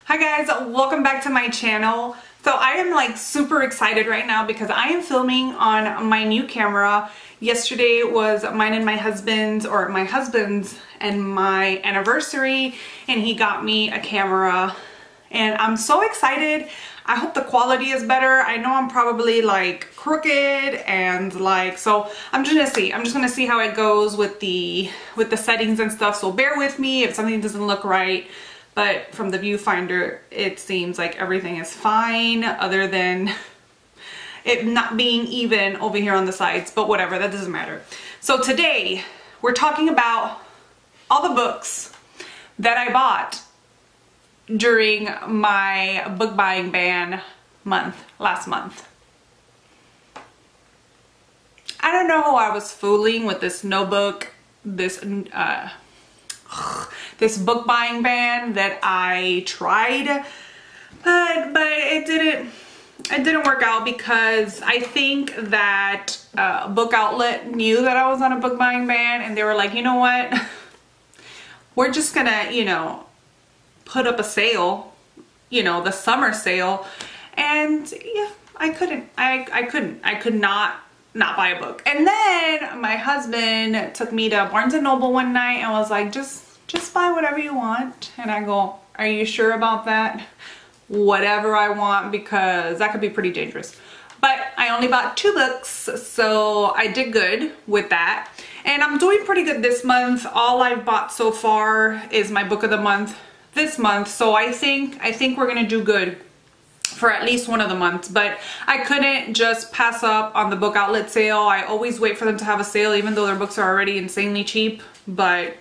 Hi guys, welcome back to my channel. So I am like super excited right now because I am filming on my new camera. Yesterday was mine and my husband's, or my husband's and my anniversary, and he got me a camera and I'm so excited. I hope the quality is better. I know I'm probably like crooked and like, so I'm just gonna see how it goes with the settings and stuff. So bear with me if something doesn't look right. But from the viewfinder, it seems like everything is fine other than it not being even over here on the sides, but whatever, that doesn't matter. So today we're talking about all the books that I bought during my book buying ban last month. I don't know who I was fooling with this notebook, this book buying ban that I tried, but it didn't work out because I think that Book Outlet knew that I was on a book buying ban, and they were like, you know what, we're just gonna, you know, put up a sale, you know, the summer sale. And yeah, I could not buy a book. And then my husband took me to Barnes and Noble one night and was like, just buy whatever you want. And I go, are you sure about that? Whatever I want, because that could be pretty dangerous. But I only bought 2 books, so I did good with that. And I'm doing pretty good this month. All I've bought so far is my book of the month this month. So I think we're gonna do good for at least one of the months. But I couldn't just pass up on the Book Outlet sale. I always wait for them to have a sale, even though their books are already insanely cheap. But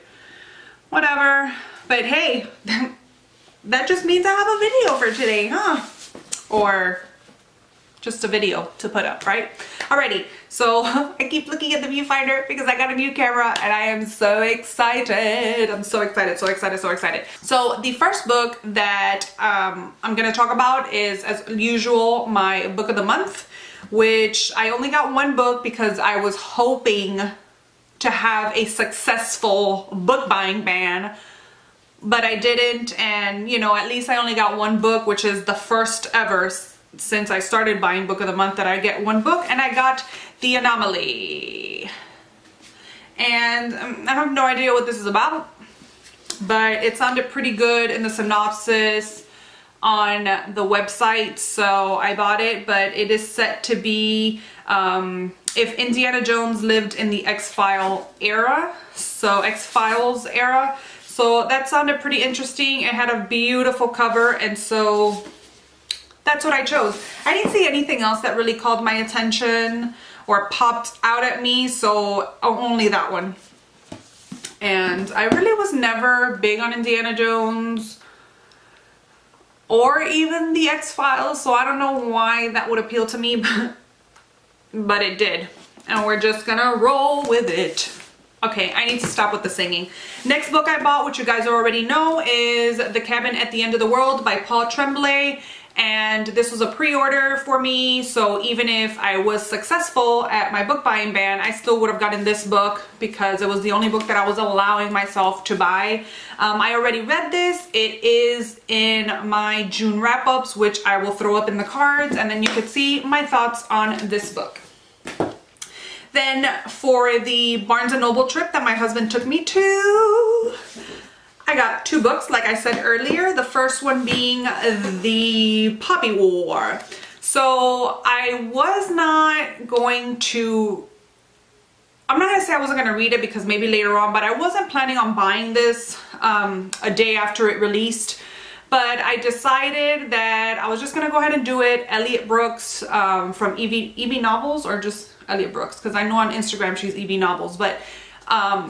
whatever. But hey, that just means I have a video for today, huh? Or just a video to put up, right? Alrighty, so I keep looking at the viewfinder because I got a new camera and I am so excited. I'm so excited, so excited, so excited. So the first book that I'm gonna talk about is, as usual, my book of the month, which I only got 1 book because I was hoping to have a successful book buying ban, but I didn't. And you know, at least I only got 1 book, which is the first ever since I started buying book of the month that I get 1 book, and I got The Anomaly. And I have no idea what this is about, but it sounded pretty good in the synopsis on the website, so I bought it. But it is set to be if Indiana Jones lived in the X-Files era, so X-Files era. So that sounded pretty interesting. It had a beautiful cover, and so that's what I chose. I didn't see anything else that really called my attention or popped out at me, so only that one. And I really was never big on Indiana Jones or even the X-Files, so I don't know why that would appeal to me, but it did. And we're just gonna roll with it. Okay, I need to stop with the singing. Next book I bought, which you guys already know, is The Cabin at the End of the World by Paul Tremblay. And this was a pre-order for me, so even if I was successful at my book buying ban, I still would have gotten this book because it was the only book that I was allowing myself to buy. I already read this. It is in my June wrap-ups, which I will throw up in the cards, and then you could see my thoughts on this book. Then for the Barnes and Noble trip that my husband took me to, I got 2 books, like I said earlier. The first one being The Poppy War. So I was not going to, I'm not gonna say I wasn't gonna read it because maybe later on, but I wasn't planning on buying this a day after it released. But I decided that I was just gonna go ahead and do it. Elliot Brooks from EB Novels, or just Elliot Brooks, because I know on Instagram she's EB Novels, but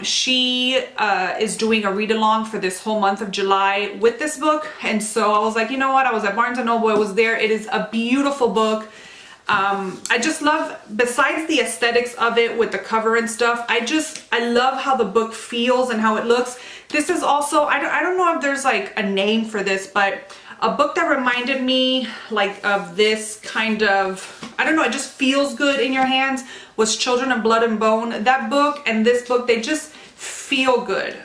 she is doing a read-along for this whole month of July with this book. And so I was like, you know what, I was at Barnes and Noble, it was there. It is a beautiful book. I just love, besides the aesthetics of it with the cover and stuff, I love how the book feels and how it looks. This is also, I don't know if there's like a name for this, but a book that reminded me like of this kind of, I don't know, it just feels good in your hands, was Children of Blood and Bone. That book and this book, they just feel good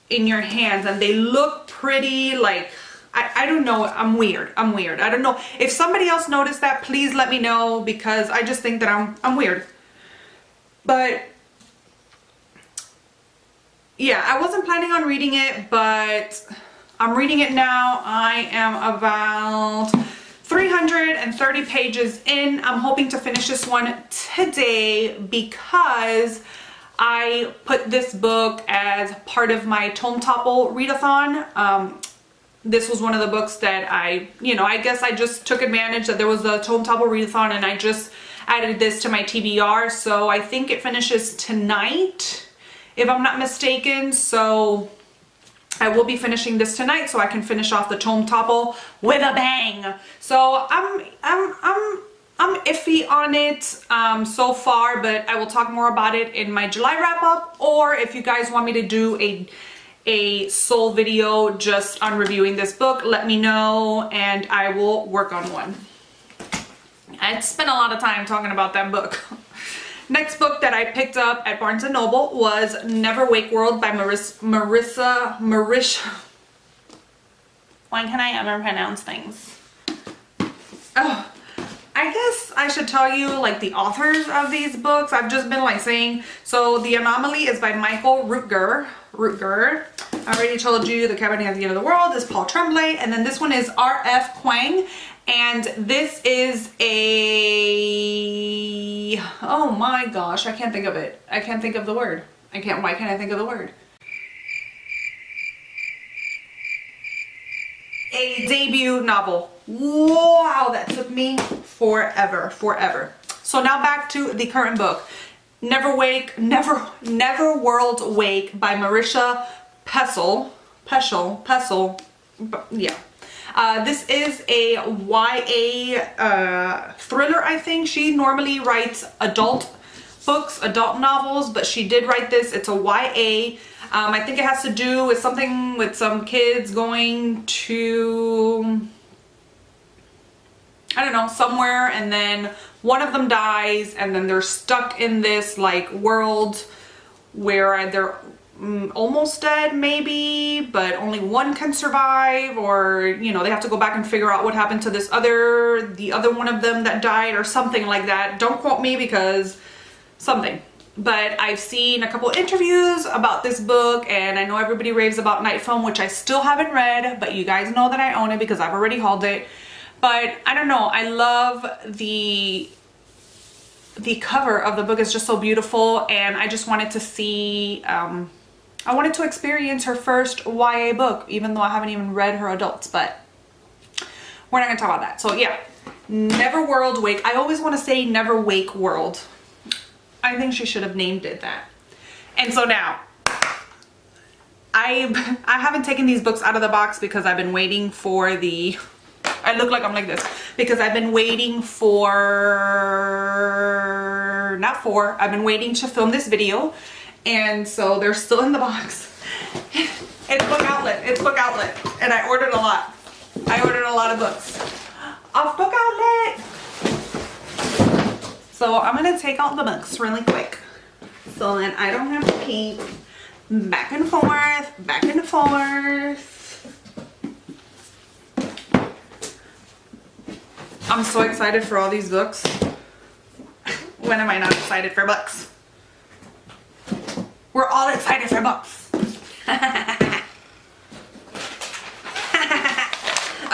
in your hands and they look pretty. Like, I don't know, I'm weird. I don't know. If somebody else noticed that, please let me know, because I just think that I'm weird. But yeah, I wasn't planning on reading it, but I'm reading it now. I am about 330 pages in. I'm hoping to finish this one today because I put this book as part of my Tome Topple readathon. This was one of the books that I guess I just took advantage that there was a Tome Topple readathon, and I just added this to my TBR. So I think it finishes tonight, if I'm not mistaken. So I will be finishing this tonight so I can finish off the Tome Topple with a bang. So I'm iffy on it so far, but I will talk more about it in my July wrap up, or if you guys want me to do a sole video just on reviewing this book, let me know and I will work on one. I spent a lot of time talking about that book. Next book that I picked up at Barnes & Noble was Never Wake World by Marissa. Why can I ever pronounce things? Oh, I guess I should tell you like the authors of these books. I've just been like saying. So The Anomaly is by Michael Rutger. I already told you The Cabinet at the End of the World is Paul Tremblay. And then this one is R.F. Kuang. And this is a, oh my gosh, I can't think of it. I can't think of the word. Why can't I think of the word? A debut novel. Wow, that took me forever. So now back to the current book. Never World Wake by Marisha Pessl. Yeah. This is a YA thriller, I think. She normally writes adult books, adult novels, but she did write this. It's a YA. I think it has to do with something with some kids going to, I don't know, somewhere, and then one of them dies, and then they're stuck in this like world where they're almost dead maybe, but only one can survive, or they have to go back and figure out what happened to the other one of them that died, or something like that. Don't quote me, because something. But I've seen a couple interviews about this book, and I know everybody raves about Night Film, which I still haven't read, but you guys know that I own it because I've already hauled it. But I don't know, I love the cover of the book is just so beautiful, and I just wanted to see, I wanted to experience her first YA book, even though I haven't even read her adults, but we're not gonna talk about that. So yeah, Never World Wake. I always want to say Never Wake World. I think she should have named it that. And so now, I haven't taken these books out of the box because I've been waiting for the, I look like I'm like this, because I've been waiting for, I've been waiting to film this video, and so they're still in the box. It's Book Outlet, and I ordered a lot. I ordered a lot of books off Book Outlet. So I'm gonna take out the books really quick, so then I don't have to keep back and forth. I'm so excited for all these books. When am I not excited for books? We're all excited for books.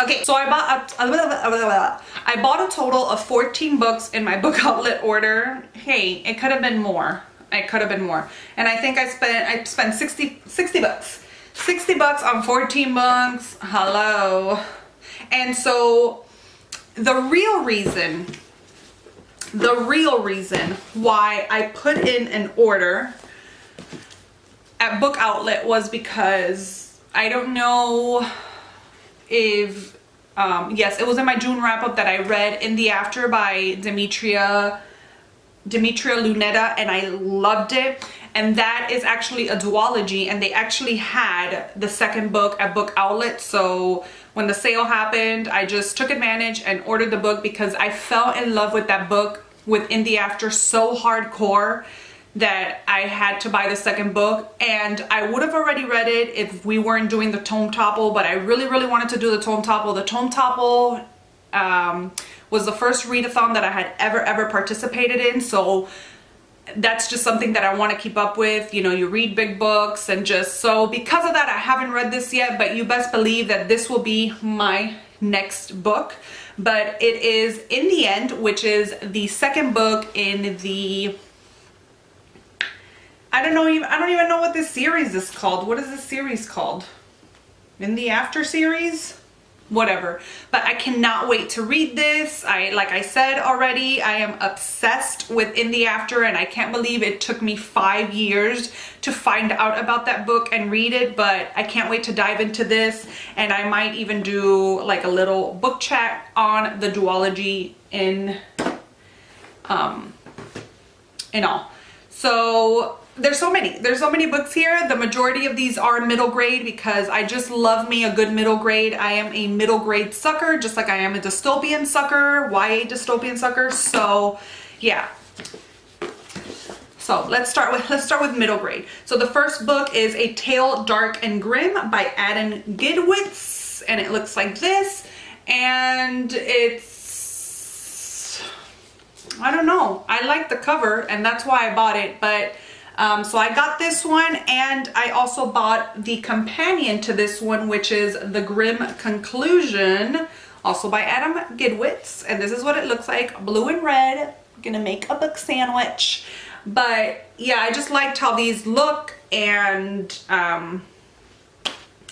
Okay, so I bought a total of 14 books in my Book Outlet order. Hey, it could have been more. And I think I spent 60 bucks. 60 bucks on 14 books. Hello. And so the real reason why I put in an order at Book Outlet was because I don't know if yes, it was in my June wrap-up that I read In the After by Demetria Lunetta, and I loved it. And that is actually a duology, and they actually had the second book at Book Outlet. So when the sale happened, I just took advantage and ordered the book because I fell in love with that book, with In the After, so hardcore that I had to buy the second book, and I would have already read it if we weren't doing the tome topple, but I really, really wanted to do the tome topple. The tome topple was the first readathon that I had ever participated in, so that's just something that I want to keep up with. You know, you read big books, and just so because of that, I haven't read this yet, but you best believe that this will be my next book. But it is In the End, which is the second book in the, I don't even know what this series is called. What is this series called? In the After series? Whatever. But I cannot wait to read this. Like I said already, I am obsessed with In the After, and I can't believe it took me 5 years to find out about that book and read it, but I can't wait to dive into this, and I might even do like a little book chat on the duology in all. So there's so many books here. The majority of these are middle grade because I just love me a good middle grade. I am a middle grade sucker, just like I am a dystopian sucker, YA dystopian sucker. So yeah. So let's start with middle grade. So the first book is A Tale Dark and Grim by Adam Gidwitz, and it looks like this, and it's, I don't know, I like the cover and that's why I bought it, but so I got this one, and I also bought the companion to this one, which is The Grim Conclusion, also by Adam Gidwitz, and this is what it looks like, blue and red. I'm gonna make a book sandwich. But yeah, I just liked how these look, and I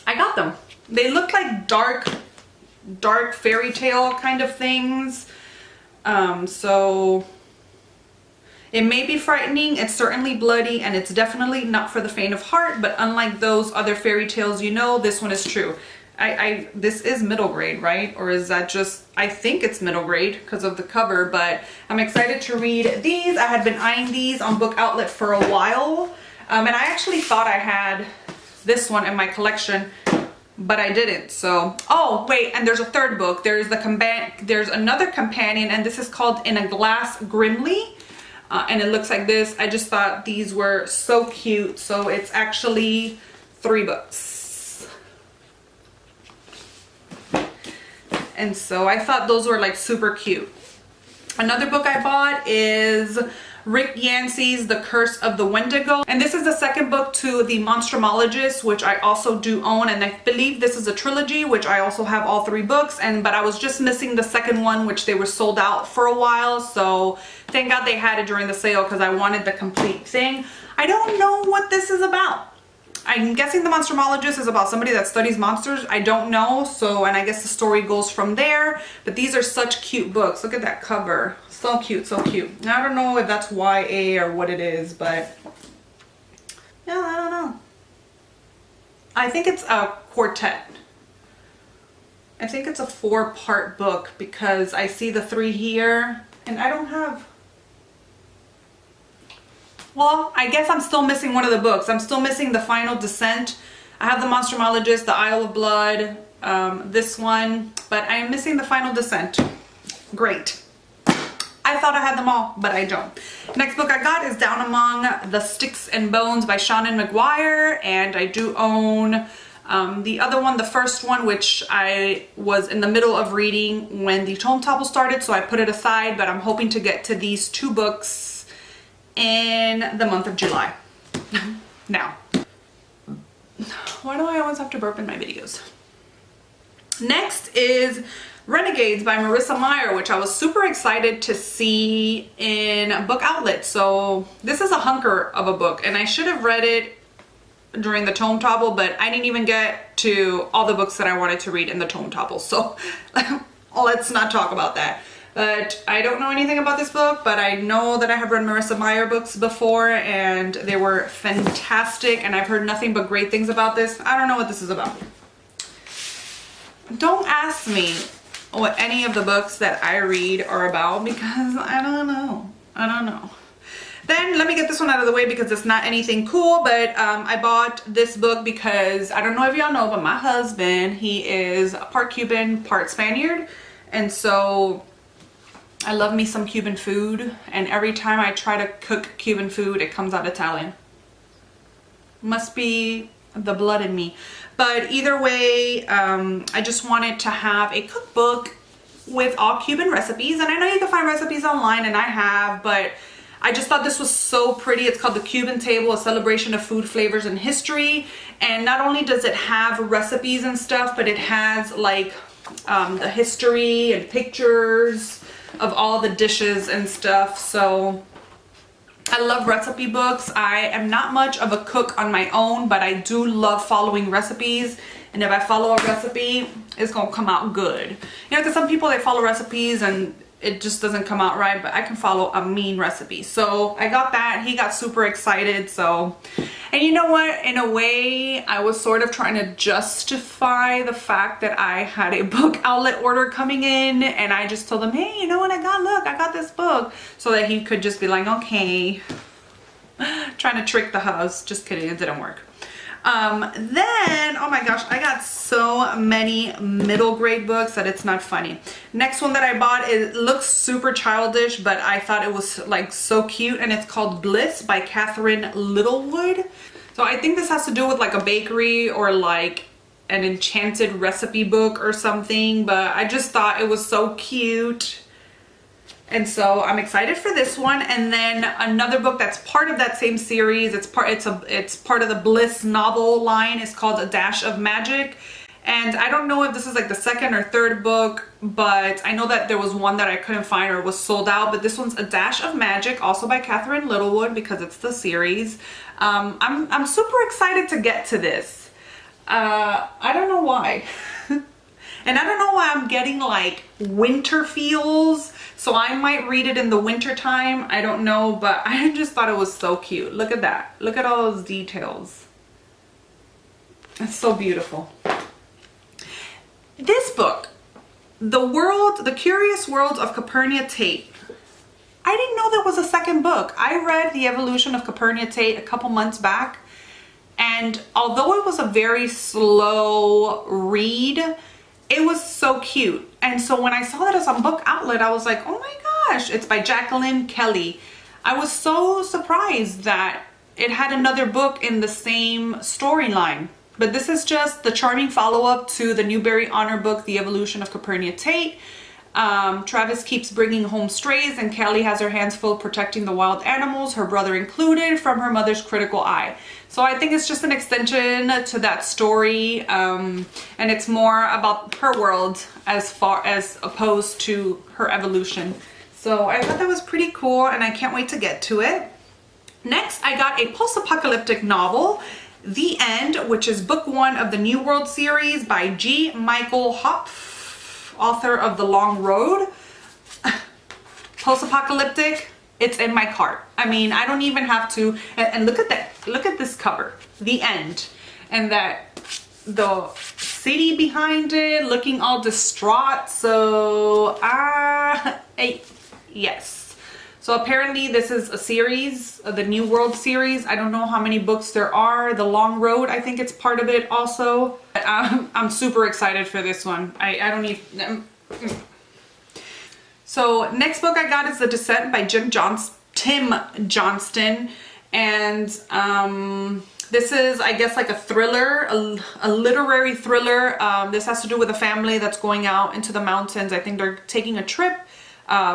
got them. They look like dark fairy tale kind of things. So it may be frightening, it's certainly bloody, and it's definitely not for the faint of heart, but unlike those other fairy tales, you know, this one is true. This is middle grade, right? Or is that just, I think it's middle grade because of the cover, but I'm excited to read these. I had been eyeing these on Book Outlet for a while, and I actually thought I had this one in my collection, but I didn't. So, oh wait, and there's a third book. There's another companion, and this is called In a Glass Grimly. And it looks like this. I just thought these were so cute. So it's actually 3 books. And so I thought those were like super cute. Another book I bought is Rick Yancey's The Curse of the Wendigo. And this is the second book to the Monstrumologist, which I also do own. And I believe this is a trilogy, which I also have all 3 books. But I was just missing the second one, which they were sold out for a while. So thank God they had it during the sale because I wanted the complete thing. I don't know what this is about. I'm guessing the Monstrumologist is about somebody that studies monsters. I don't know. So, and I guess the story goes from there. But these are such cute books. Look at that cover. So cute, so cute. Now, I don't know if that's YA or what it is, but yeah, I don't know. I think it's a quartet. I think it's a 4-part book because I see the 3 here, and I don't have, well, I guess I'm still missing one of the books. I'm still missing The Final Descent. I have the Monstrumologist, The Isle of Blood, this one, but I am missing The Final Descent. Great. I thought I had them all, but I don't. Next book I got is Down Among the Sticks and Bones by Shannon McGuire, and I do own the other one, the first one, which I was in the middle of reading when the tome topple started, so I put it aside, but I'm hoping to get to these 2 books in the month of July. Now, why do I always have to burp in my videos? Next is Renegades by Marissa Meyer, which I was super excited to see in Book Outlet. So this is a hunker of a book, and I should have read it during the tome topple, but I didn't even get to all the books that I wanted to read in the tome topple, so let's not talk about that. But I don't know anything about this book, but I know that I have read Marissa Meyer books before, and they were fantastic, and I've heard nothing but great things about this. I don't know what this is about. Don't ask me what any of the books that I read are about because I don't know. I don't know. Then let me get this one out of the way because it's not anything cool, but I bought this book because I don't know if y'all know, but my husband, he is part Cuban, part Spaniard, and so I love me some Cuban food, and every time I try to cook Cuban food, it comes out Italian. Must be the blood in me. But either way, I just wanted to have a cookbook with all Cuban recipes, and I know you can find recipes online, and I have, but I just thought this was so pretty. It's called The Cuban Table, a celebration of food, flavors, and history. And not only does it have recipes and stuff, but it has like the history and pictures of all the dishes and stuff. So I love recipe books. I am not much of a cook on my own, but I do love following recipes. And if I follow a recipe, it's gonna come out good. You know, because some people, they follow recipes and it just doesn't come out right, but I can follow a mean recipe. So I got that. He got super excited. So, and you know what? In a way, I was sort of trying to justify the fact that I had a book outlet order coming in, and I just told him, hey, you know what I got? Look, I got this book. So that he could just be like, okay. Trying to trick the house. Just kidding, it didn't work. Then, oh my gosh, I got so many middle grade books that it's not funny. Next one that I bought, it looks super childish, but I thought it was like so cute, and it's called Blitz by Catherine Littlewood. So I think this has to do with like a bakery or like an enchanted recipe book or something, but I just thought it was so cute. And so I'm excited for this one. And then another book that's part of that same series, it's part of the Bliss novel line, is called A Dash of Magic. And I don't know if this is like the second or third book, but I know that there was one that I couldn't find or was sold out. But this one's A Dash of Magic, also by Catherine Littlewood, because it's the series. I'm super excited to get to this. I don't know why. And I don't know why I'm getting like winter feels. So I might read it in the winter time. I don't know, but I just thought it was so cute. Look at that. Look at all those details. It's so beautiful. This book, The Curious World of Calpurnia Tate. I didn't know there was a second book. I read The Evolution of Calpurnia Tate a couple months back. And although it was a very slow read, it was so cute. And so when I saw that as a book outlet, I was like, oh my gosh, it's by Jacqueline Kelly. I was so surprised that it had another book in the same storyline. But this is just the charming follow-up to the Newbery Honor book, The Evolution of Calpurnia Tate. Travis keeps bringing home strays, and Kelly has her hands full protecting the wild animals, her brother included, from her mother's critical eye. So I think it's just an extension to that story, and it's more about her world as opposed to her evolution. So I thought that was pretty cool, and I can't wait to get to it. Next, I got a post-apocalyptic novel, The End, which is book 1 of the New World series by G. Michael Hopf, author of The Long Road. Post-apocalyptic, it's in my cart. I mean, I don't even have to, and look at that. Look at this cover, The End, and that the city behind it looking all distraught. So yes. So apparently this is a series, the New World series. I don't know how many books there are. The Long Road, I think it's part of it also. I'm super excited for this one. I don't even. So next book I got is The Descent by Tim Johnston. And this is, I guess, like a thriller, a literary thriller. This has to do with a family that's going out into the mountains. I think they're taking a trip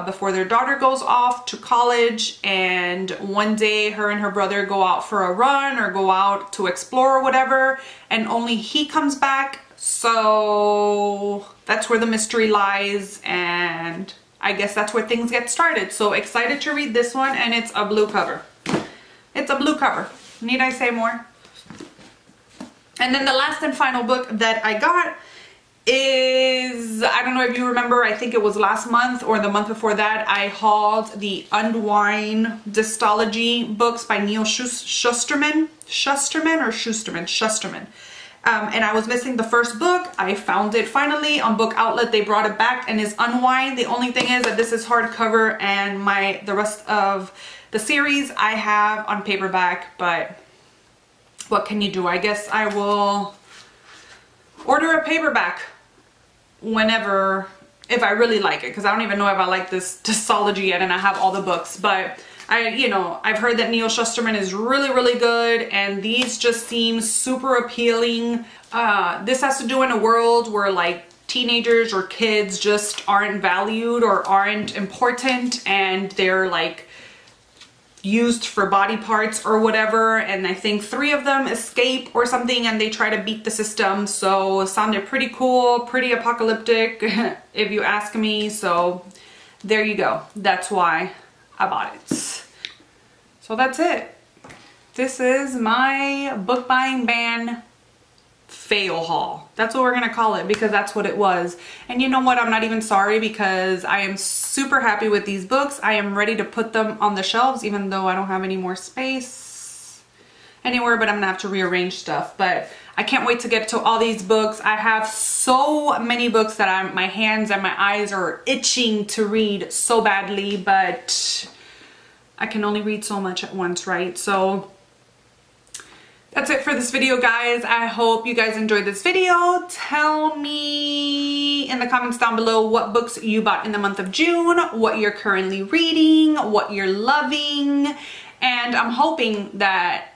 before their daughter goes off to college. And one day her and her brother go out for a run or go out to explore or whatever. And only he comes back. So that's where the mystery lies. And I guess that's where things get started. So excited to read this one, and it's a blue cover. It's a blue cover. Need I say more? And then the last and final book that I got is, I don't know if you remember, I think it was last month or the month before that, I hauled the Unwind Dystology books by Neil Shusterman. And I was missing the first book. I found it finally on Book Outlet. They brought it back and is Unwind. The only thing is that this is hardcover, and the rest of the series I have on paperback, but what can you do? I guess I will order a paperback whenever if I really like it, because I don't even know if I like this Dysology yet, and I have all the books. But I've heard that Neil Shusterman is really, really good, and these just seem super appealing. This has to do in a world where like teenagers or kids just aren't valued or aren't important, and they're like used for body parts or whatever, and I think 3 of them escape or something, and they try to beat the system. So it sounded pretty cool, pretty apocalyptic if you ask me. So there you go, that's why I bought it. So that's it. This is my book buying ban fail haul. That's what we're gonna call it, because that's what it was. And you know what, I'm not even sorry, because I am super happy with these books. I am ready to put them on the shelves, even though I don't have any more space anywhere, but I'm gonna have to rearrange stuff. But I can't wait to get to all these books. I have so many books that my hands and my eyes are itching to read so badly, but I can only read so much at once, right? So that's it for this video, guys. I hope you guys enjoyed this video. Tell me in the comments down below what books you bought in the month of June, what you're currently reading, what you're loving, and I'm hoping that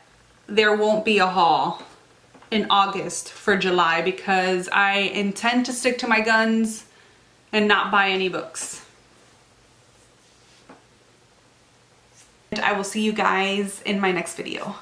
there won't be a haul in August for July, because I intend to stick to my guns and not buy any books. And I will see you guys in my next video.